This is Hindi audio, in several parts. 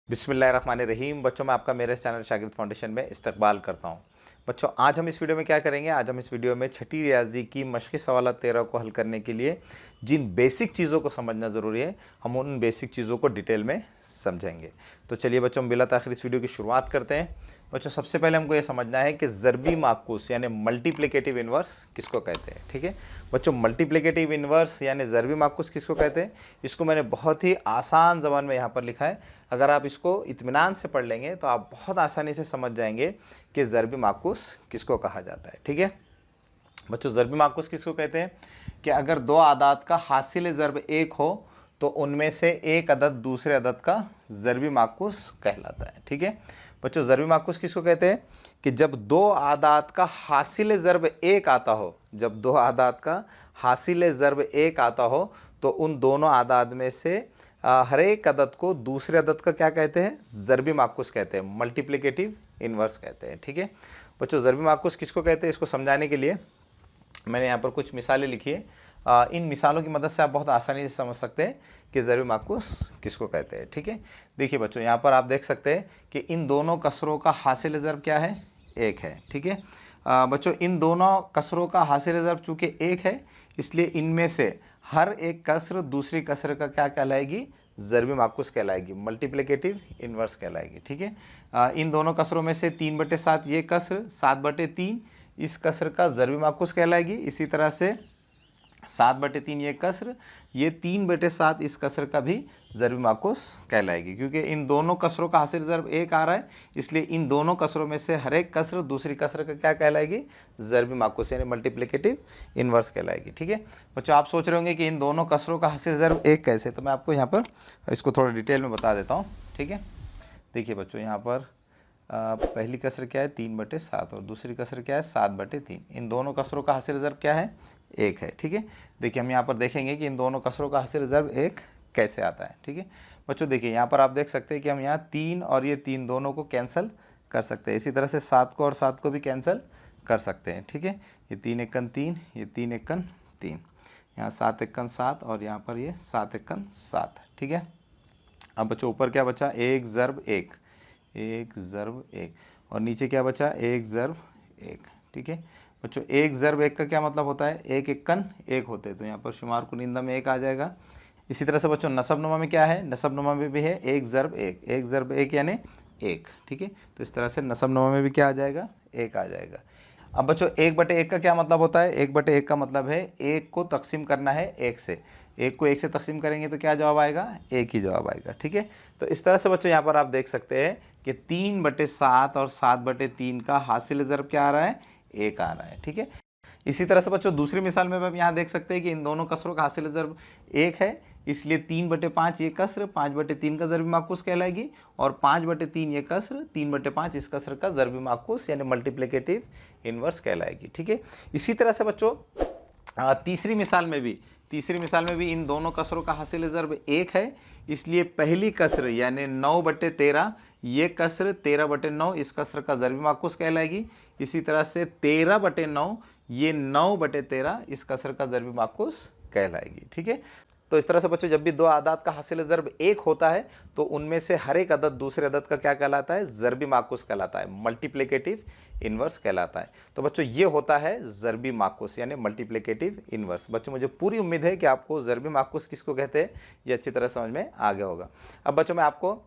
बिस्मिल्लाहिर्रहमानिर्रहीम। बच्चों, मैं आपका मेरे चैनल शागिर्द फाउंडेशन में इस्तकबाल करता हूँ। बच्चों, आज हम इस वीडियो में क्या करेंगे? आज हम इस वीडियो में छठी रियाजी की मशक़ी सवालात 13 को हल करने के लिए जिन बेसिक चीज़ों को समझना ज़रूरी है, हम उन बेसिक चीज़ों को डिटेल में समझेंगे। तो चलिए बच्चों, बिला ताख़िर इस वीडियो की शुरुआत करते हैं। बच्चों, सबसे पहले हमको ये समझना है कि ज़रबी माकूस यानी मल्टीप्लिकेटिव इन्वर्स किसको कहते हैं। ठीक है बच्चों, मल्टीप्लिकेटिव इन्वर्स यानी ज़रबी माकूस किसको कहते हैं, इसको मैंने बहुत ही आसान ज़बान में यहाँ पर लिखा है। अगर आप इसको इत्मीनान से पढ़ लेंगे तो आप बहुत आसानी से समझ जाएंगे कि ज़रबी माकूस किसको कहा जाता है। ठीक है बच्चों, ज़रबी माकूस किसको कहते हैं कि अगर दो आदात का हासिल ज़रब एक हो तो उनमें से एक अदद दूसरे अदद का ज़रबी माकूस कहलाता है। ठीक है बच्चों, ज़रबी माकूस किसको कहते हैं कि जब दो आदात का हासिल ज़रब एक आता हो, जब दो आदात का हासिल ज़रब एक आता हो तो उन दोनों आदात में से हर एक अदद को दूसरे अदद का क्या कहते हैं? ज़रबी माकूस कहते हैं, मल्टीप्लिकेटिव इन्वर्स कहते हैं। ठीक है बच्चों, ज़रबी माकूस किसको कहते हैं, इसको समझाने के लिए मैंने यहाँ पर कुछ मिसालें लिखी है। इन मिसालों की मदद से आप बहुत आसानी से समझ सकते हैं कि ज़रबी माकूस किसको कहते हैं। ठीक है, देखिए बच्चों, यहाँ पर आप देख सकते हैं कि इन दोनों कसरों का हासिल ज़रब क्या है? एक है। ठीक है बच्चों, इन दोनों कसरों का हासिल ज़रब चूँकि एक है, इसलिए इनमें से हर एक कसर दूसरी कसर का क्या कहलाएगी? ज़रबी माकूस कहलाएगी, मल्टीप्लिकेटिव इन्वर्स कहलाएगी। ठीक है इन दोनों कसरों में से 3/7 ये कसर 7/3 इस कसर का ज़रबी माकूस कहलाएगी। इसी तरह से 7/3 ये कसर, ये 3/7 इस कसर का भी ज़रबी माकूस कहलाएगी। क्योंकि इन दोनों कसरों का हासिल ज़रब एक आ रहा है, इसलिए इन दोनों कसरों में से हर एक कसर दूसरी कसर का क्या कहलाएगी? ज़रबी माकूस यानी मल्टीप्लिकेटिव इन्वर्स कहलाएगी। ठीक है बच्चों, आप सोच रहे होंगे कि इन दोनों कसरों का हासिल ज़रब एक कैसे, तो मैं आपको यहाँ पर इसको थोड़ा डिटेल में बता देता हूँ। ठीक है, देखिए बच्चों, यहाँ पर पहली कसर क्या है? 3/7 और दूसरी कसर क्या है? 7/3। इन दोनों कसरों का हासिल ज़रब क्या है? एक है। ठीक है, देखिए हम यहाँ पर देखेंगे कि इन दोनों कसरों का हासिल ज़रब एक कैसे आता है। ठीक है बच्चों, देखिए यहाँ पर आप देख सकते हैं कि हम यहाँ 3 और ये 3 दोनों को कैंसिल कर सकते हैं। इसी तरह से 7 को और 7 को भी कैंसिल कर सकते हैं। ठीक है, ये 3 एकन 3, ये 3 एकन 3, यहाँ 7 एकन 7 और यहाँ पर ये 7 एकन 7। ठीक है, अब बच्चों ऊपर क्या बचा? एक ज़रब एक, एक ज़रब एक, और नीचे क्या बचा? एक ज़रब एक। ठीक है बच्चों, एक ज़रब एक का क्या मतलब होता है? एक एकन एक होते हैं, तो यहाँ पर शुमार कुनिंदा में एक आ जाएगा। इसी तरह से बच्चों नसब नुमा में क्या है? नसब नुमा में भी है एक ज़रब एक, एक ज़रब एक यानी एक। ठीक है, तो इस तरह से नसब नुमा में भी क्या आ जाएगा? एक आ जाएगा। अब बच्चों 1/1 का क्या मतलब होता है? 1/1 का मतलब है एक को तकसीम करना है एक से, एक को एक से तकसीम करेंगे तो क्या जवाब आएगा? एक ही जवाब आएगा। ठीक है, तो इस तरह से बच्चों यहाँ पर आप देख सकते हैं कि 3/7 और 7/3 का हासिल ज़रब क्या आ रहा है? एक आ रहा है। ठीक है, इसी तरह से बच्चों दूसरी मिसाल में आप यहाँ देख सकते हैं कि इन दोनों कसरों का हासिल ज़रब एक है, इसलिए 3/5 ये कसर 5/3 का ज़रबी माकूस कहलाएगी, और 5/3 ये कसर 3/5 इस कसर का ज़रबी माकूस यानी मल्टीप्लिकेटिव इन्वर्स कहलाएगी। ठीक है, इसी तरह से बच्चों तीसरी मिसाल में भी इन दोनों कसरों का हासिल ज़रब एक है, इसलिए पहली कसर यानी 9/13 ये कसर 13/9 इस कसर का ज़रबी माकूस कहलाएगी। इसी तरह से 13/9 ये 9/13 इस कसर का ज़रबी माकूस कहलाएगी। ठीक है, तो इस तरह से बच्चों जब भी दो आदात का हासिल ज़रब एक होता है तो उनमें से हर एक अदद दूसरे अदद का क्या कहलाता है? ज़रबी माकूस कहलाता है, मल्टीप्लिकेटिव इन्वर्स कहलाता है। तो बच्चों ये होता है ज़रबी माकूस यानी मल्टीप्लिकेटिव इन्वर्स। बच्चों मुझे पूरी उम्मीद है कि आपको ज़रबी माकूस किसको कहते हैं ये अच्छी तरह समझ में आ गया होगा। अब बच्चों मैं आपको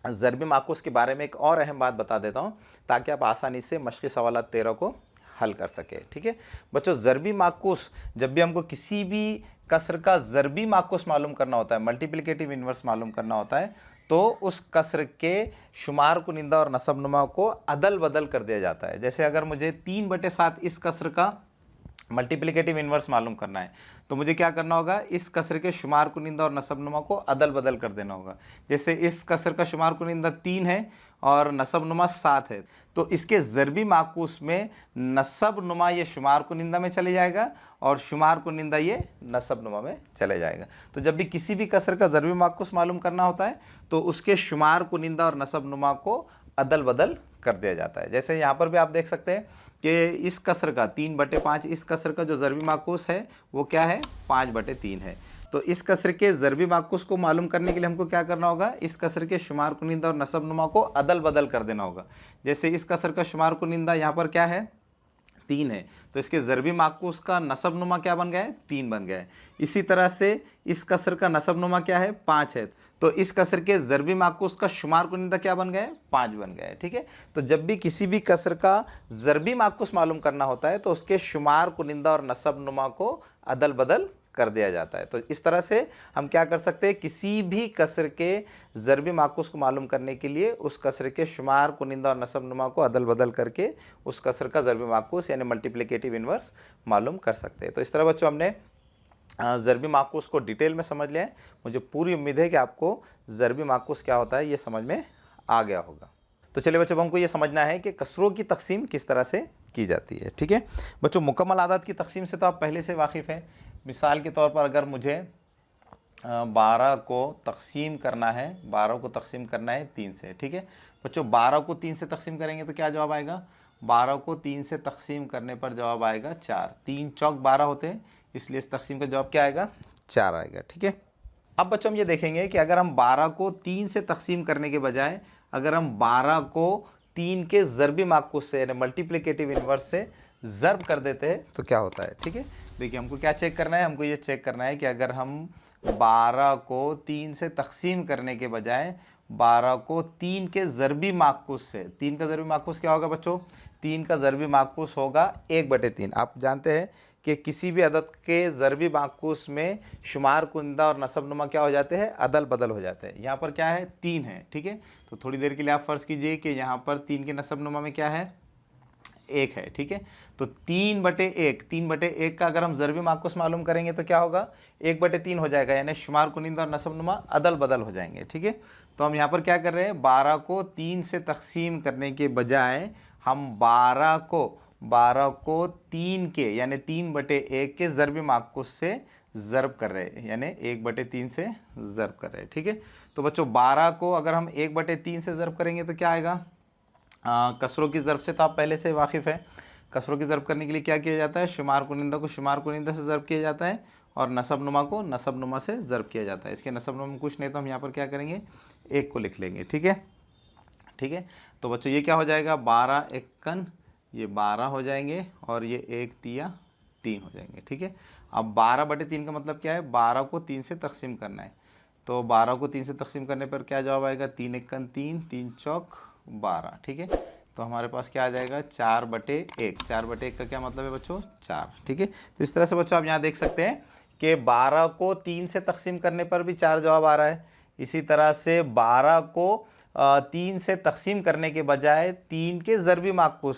ज़रबी माकूस के बारे में एक और अहम बात बता देता हूँ ताकि आप आसानी से मशक़ी सवालात 13 को हल कर सके। ठीक है बच्चों, ज़रबी माकूस जब भी हमको किसी भी कसर का ज़रबी माकूस मालूम करना होता है, मल्टीप्लिकेटिव इन्वर्स मालूम करना होता है, तो उस कसर के शुमार कुनिंदा और नसब नुमा को अदल बदल कर दिया जाता है। जैसे अगर मुझे 3/7 इस कसर का मल्टीप्लिकेटिव इन्वर्स मालूम करना है तो मुझे क्या करना होगा? इस कसर के शुमार कुनिंदा और नसब नुमा को अदल बदल कर देना होगा। जैसे इस कसर का शुमार कुनिंदा 3 है और नसब नुमा 7 है, तो इसके ज़रबी माकूस में नसब नुमा ये शुमार कुनिंदा में चले जाएगा और शुमार कुनिंदा ये नसब नुमा में चले जाएगा। तो जब भी किसी भी कसर का ज़रबी माकूस मालूम करना होता है तो उसके शुमार कुनिंदा और नसब नुमा को अदल बदल कर दिया जाता है। जैसे यहाँ पर भी आप देख सकते हैं कि इस कसर का 3/5 इस कसर का जो ज़रबी माकूस है वो क्या है? 5/3 है। तो इस कसर के ज़रबी माकूस को मालूम करने के लिए हमको क्या करना होगा, इस कसर के शुमार कुनिंदा और नसब नुमा को अदल बदल कर देना होगा। जैसे इस कसर का शुमार कुनिंदा यहाँ पर क्या है, 3 है, तो इसके ज़रबी माकूस का नसब नुमा क्या बन गया है, 3 बन गया है। इसी तरह से इस कसर का नसब नुमा क्या है, 5 है, तो इस कसर के ज़रबी माकूस का शुमार कुनिंदा क्या बन गया है, 5 बन गया है। ठीक है, तो जब भी किसी भी कसर का ज़रबी माकूस मालूम करना होता है तो उसके शुमार कुनिंदा और नसब नुमा को अदल बदल कर दिया जाता है। तो इस तरह से हम क्या कर सकते हैं, किसी भी कसर के ज़रबी माकूस को मालूम करने के लिए उस कसर के शुमार कुनिंदा और नसब नुमा को अदल बदल करके उस कसर का ज़रबी माकूस यानी मल्टीप्लिकेटिव इन्वर्स मालूम कर सकते हैं। तो इस तरह बच्चों हमने ज़रबी माकूस को डिटेल में समझ लिया है। मुझे पूरी उम्मीद है कि आपको ज़रबी माकूस क्या होता है ये समझ में आ गया होगा। तो चलिए बच्चों, हमको ये समझना है कि कसरों की तकसीम किस तरह से की जाती है। ठीक है बच्चों, मुकम्मल आदाद की तकसीम से तो आप पहले से वाकिफ़ हैं। मिसाल के तौर पर अगर मुझे 12 को तकसीम करना है, 12 को तकसीम करना है 3 से। ठीक है बच्चों, 12 को 3 से तकसीम करेंगे तो क्या जवाब आएगा, 12 को 3 से तकसीम करने पर जवाब आएगा 4। 3 चौक 12 होते हैं, इसलिए इस तकसीम का जवाब क्या आएगा, 4 आएगा। ठीक है, अब बच्चों हम ये देखेंगे कि अगर हम 12 को 3 से तकसीम करने के बजाय अगर हम 12 को 3 के ज़रबी माकूस से यानी मल्टीप्लिकेटिव इन्वर्स से ज़रब कर देते हैं तो क्या होता है। ठीक है, देखिए हमको क्या चेक करना है, हमको ये चेक करना है कि अगर हम 12 को 3 से तकसीम करने के बजाय 12 को 3 के ज़रबी माकूस से, 3 का ज़रबी माकूस क्या होगा बच्चों, 3 का ज़रबी माकूस होगा 1/3। आप जानते हैं कि किसी भी अदद के ज़रबी माकूस में शुमार कुनिंदा और नसब नुमा क्या हो जाते हैं, अदल बदल हो जाते हैं। यहाँ पर क्या है, 3 है। ठीक है, तो थोड़ी देर के लिए आप फ़र्ज़ कीजिए कि यहाँ पर 3 के नसब नुमा में क्या है, 1 है। ठीक है, तो 3/1 का अगर हम ज़रबी माकूस मालूम करेंगे तो क्या होगा, 1/3 हो जाएगा, यानी शुमार कुनिंदा और नसब नुमा अदल बदल हो जाएंगे। ठीक है, तो हम यहाँ पर क्या कर रहे हैं, 12 को 3 से तकसीम करने के बजाय हम 12 को 3 के यानी 3/1 के ज़रबी माकूस से ज़रब कर रहे हैं, यानी 1/3 से ज़रब कर रहे हैं। ठीक है, तो बच्चों 12 को अगर हम 1/3 से ज़रब करेंगे तो क्या आएगा, कसरों की ज़रब से तो आप पहले से वाकिफ़ हैं। कसरों की ज़रब करने के लिए क्या किया जाता है, शुमार कुनिंदा को शुमार कुनिंदा से ज़रब किया जाता है और नसब नुमा को नसब नुमा से ज़रब किया जाता है। इसके नसब नुमा में कुछ नहीं तो हम यहाँ पर क्या करेंगे, 1 को लिख लेंगे। ठीक है, ठीक है, तो बच्चों ये क्या हो जाएगा, 12 एकन ये 12 हो जाएंगे और ये 1 तिया 3 हो जाएंगे। ठीक है, अब 12/3 का मतलब क्या है, 12 को 3 से तकसीम करना है, तो 12 को 3 से तकसीम करने पर क्या जवाब आएगा, 3 एकन 3, 3 चौक 12। ठीक है, तो हमारे पास क्या आ जाएगा, 4/1। 4/1 का क्या मतलब है बच्चों, 4। ठीक है, तो इस तरह से बच्चों आप यहाँ देख सकते हैं कि 12 को 3 से तकसीम करने पर भी 4 जवाब आ रहा है। इसी तरह से 12 को 3 से तकसीम करने के बजाय 3 के ज़रबी माकूस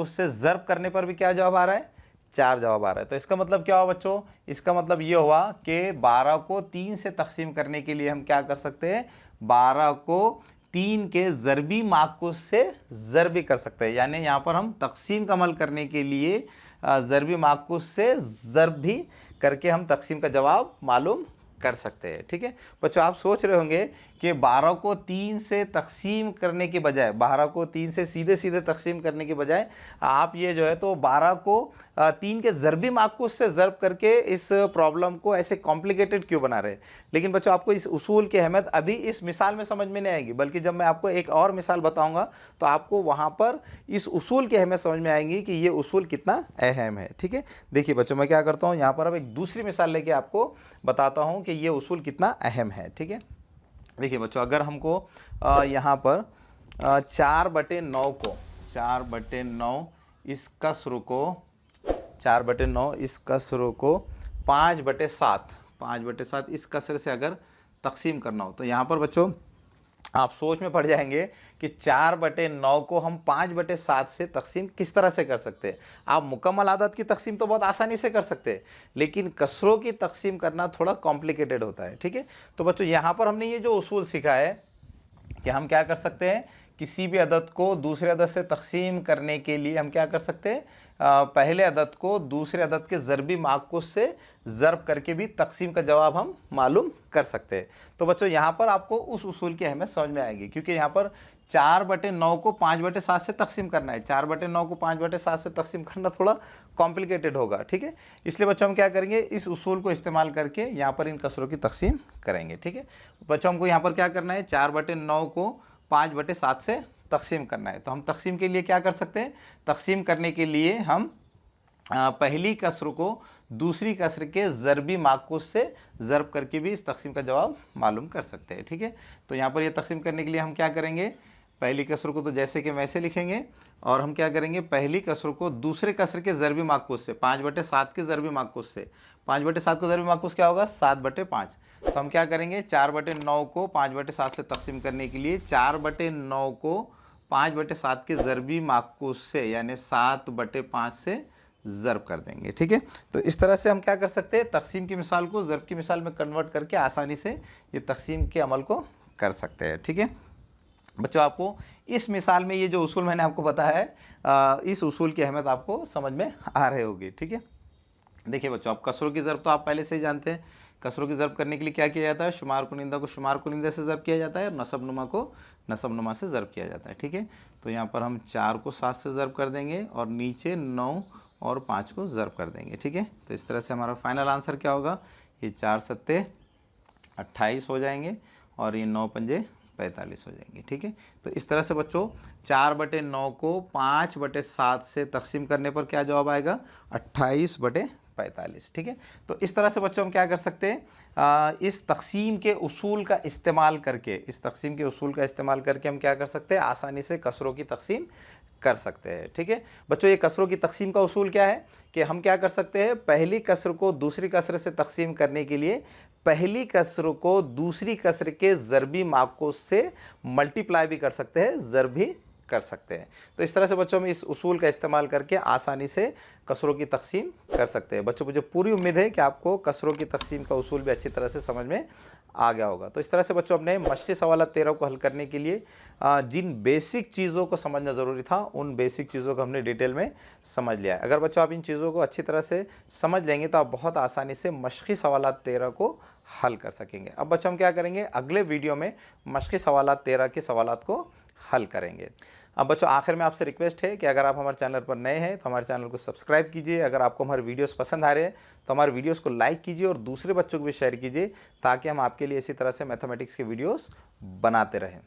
से ज़रब करने पर भी क्या जवाब आ रहा है, 4 जवाब आ रहा है। तो इसका मतलब क्या हुआ बच्चों, इसका मतलब ये हुआ कि 12 को 3 से तकसीम करने के लिए हम क्या कर सकते हैं, 12 को 3 के ज़रबी माकूस से ज़रब भी कर सकते हैं, यानी यहाँ पर हम तकसीम का अमल करने के लिए ज़रबी माकूस से ज़रब भी करके हम तकसीम का जवाब मालूम कर सकते हैं। ठीक है बच्चों, आप सोच रहे होंगे कि 12 को 3 से तकसीम करने के बजाय, 12 को 3 से सीधे सीधे तकसीम करने के बजाय आप ये जो है तो 12 को 3 के ज़रबी माकूस से ज़रब करके इस प्रॉब्लम को ऐसे कॉम्प्लिकेटेड क्यों बना रहे हैं। लेकिन बच्चों आपको इस उसूल की अहमियत अभी इस मिसाल में समझ में नहीं आएगी, बल्कि जब मैं आपको एक और मिसाल बताऊँगा तो आपको वहाँ पर इस उसूल की अहमियत समझ में आएगी कि ये उसूल कितना अहम है। ठीक है, देखिए बच्चों मैं क्या करता हूँ, यहाँ पर अब एक दूसरी मिसाल लेके आपको बताता हूँ कि ये उसूल कितना अहम है। ठीक है, देखिए बच्चों अगर हमको यहाँ पर 4/9 इस कसर को 5/7 इस कसर से अगर तकसीम करना हो तो यहाँ पर बच्चों आप सोच में पड़ जाएंगे कि 4/9 को हम 5/7 से तकसीम किस तरह से कर सकते हैं। आप मुकम्मल आदत की तकसीम तो बहुत आसानी से कर सकते हैं, लेकिन कसरों की तकसीम करना थोड़ा कॉम्प्लिकेटेड होता है। ठीक है, तो बच्चों यहाँ पर हमने ये जो उसूल सीखा है कि हम क्या कर सकते हैं, किसी भी अदद को दूसरे अदद से तकसीम करने के लिए हम क्या कर सकते हैं, पहले अदद को दूसरे अदद के ज़रबी माकूस से ज़रब करके भी तकसीम का जवाब हम मालूम कर सकते हैं। तो बच्चों यहाँ पर आपको उस उसूल की अहमियत समझ में आएगी, क्योंकि यहाँ पर 4/9 को 5/7 से तकसीम करना है। 4/9 को 5/7 से तकसीम करना थोड़ा कॉम्प्लिकेटेड होगा, ठीक है। इसलिए बच्चों हम क्या करेंगे, इस उसूल को इस्तेमाल करके यहाँ पर इन कसरों की तकसीम करेंगे, ठीक है। बच्चों हमको यहाँ पर क्या करना है, 4/9 को 5/7 से तकसीम करना है। तो हम तकसीम के लिए क्या कर सकते हैं, तकसीम करने के लिए हम पहली कसर को दूसरी कसर के ज़रबी माकूस से ज़रब करके भी इस तकसीम का जवाब मालूम कर सकते हैं, ठीक है। तो यहाँ पर ये तकसीम करने के लिए हम क्या करेंगे, पहली कसर को तो जैसे कि वैसे लिखेंगे और हम क्या करेंगे, पहली कसर को दूसरे कसर के ज़रबी माकूस से 5/7 के ज़रबी माकूस से, 5/7 का ज़रबी माकूस क्या होगा, 7/5। तो हम क्या करेंगे, 4/9 को 5/7 से तकसीम करने के लिए 4/9 को 5/7 के ज़रबी माकूस से यानी 7/5 से ज़रब कर देंगे, ठीक है। तो इस तरह से हम क्या कर सकते हैं, तकसीम की मिसाल को ज़रब की मिसाल में कन्वर्ट करके आसानी से ये तकसीम के अमल को कर सकते हैं, ठीक है। बच्चों आपको इस मिसाल में ये जो उसूल मैंने आपको बताया है, इस उसूल की अहमियत आपको समझ में आ रही होगी, ठीक है। देखिए बच्चों, आप कसरों की ज़रब तो आप पहले से ही जानते हैं। कसरों की ज़रब करने के लिए क्या किया जाता है, शुमार कुनिंदा को शुमार कुनिंदा से ज़रब किया जाता है और नसब नुमा को नसब नुमा से ज़रब किया जाता है, ठीक है। तो यहाँ पर हम 4 को 7 से ज़रब कर देंगे और नीचे 9 और 5 को ज़रब कर देंगे, ठीक है। तो इस तरह से हमारा फाइनल आंसर क्या होगा, ये 4 सत्ते 28 हो जाएंगे और ये 9 पंजे 45 हो जाएंगे, ठीक है। तो इस तरह से बच्चों 4/9 को 5/7 से तकसीम करने पर क्या जवाब आएगा, 28/45, ठीक है। तो इस तरह से बच्चों हम क्या कर सकते हैं, इस तकसीम के उसूल का इस्तेमाल करके हम क्या कर सकते हैं, आसानी से कसरों की तकसीम कर सकते हैं, ठीक है। बच्चों ये कसरों की तकसीम का उसूल क्या है कि हम क्या कर सकते हैं, पहली कसर को दूसरी कसर से तकसीम करने के लिए पहली कसर को दूसरी कसर के ज़रबी माकूस से मल्टीप्लाई भी कर सकते हैं, ज़रब भी कर सकते हैं। तो इस तरह से बच्चों में इस उसूल का इस्तेमाल करके आसानी से कसरों की तकसीम कर सकते हैं। बच्चों मुझे पूरी उम्मीद है कि आपको कसरों की तकसीम का उसूल भी अच्छी तरह से समझ में आ गया होगा। तो इस तरह से बच्चों अपने मश्क़ी सवाल 13 को हल करने के लिए जिन बेसिक चीज़ों को समझना ज़रूरी था उन बेसिक चीज़ों को हमने डिटेल में समझ लिया है। अगर बच्चों आप इन चीज़ों को अच्छी तरह से समझ लेंगे तो आप बहुत आसानी से मश्क़ी सवाल 13 को हल कर सकेंगे। अब बच्चों हम क्या करेंगे, अगले वीडियो में मश्क़ी सवाल 13 के सवालात को हल करेंगे। अब बच्चों आखिर में आपसे रिक्वेस्ट है कि अगर आप हमारे चैनल पर नए हैं तो हमारे चैनल को सब्सक्राइब कीजिए। अगर आपको हमारे वीडियोस पसंद आ रहे हैं तो हमारे वीडियोस को लाइक कीजिए और दूसरे बच्चों को भी शेयर कीजिए ताकि हम आपके लिए इसी तरह से मैथमेटिक्स के वीडियोस बनाते रहें।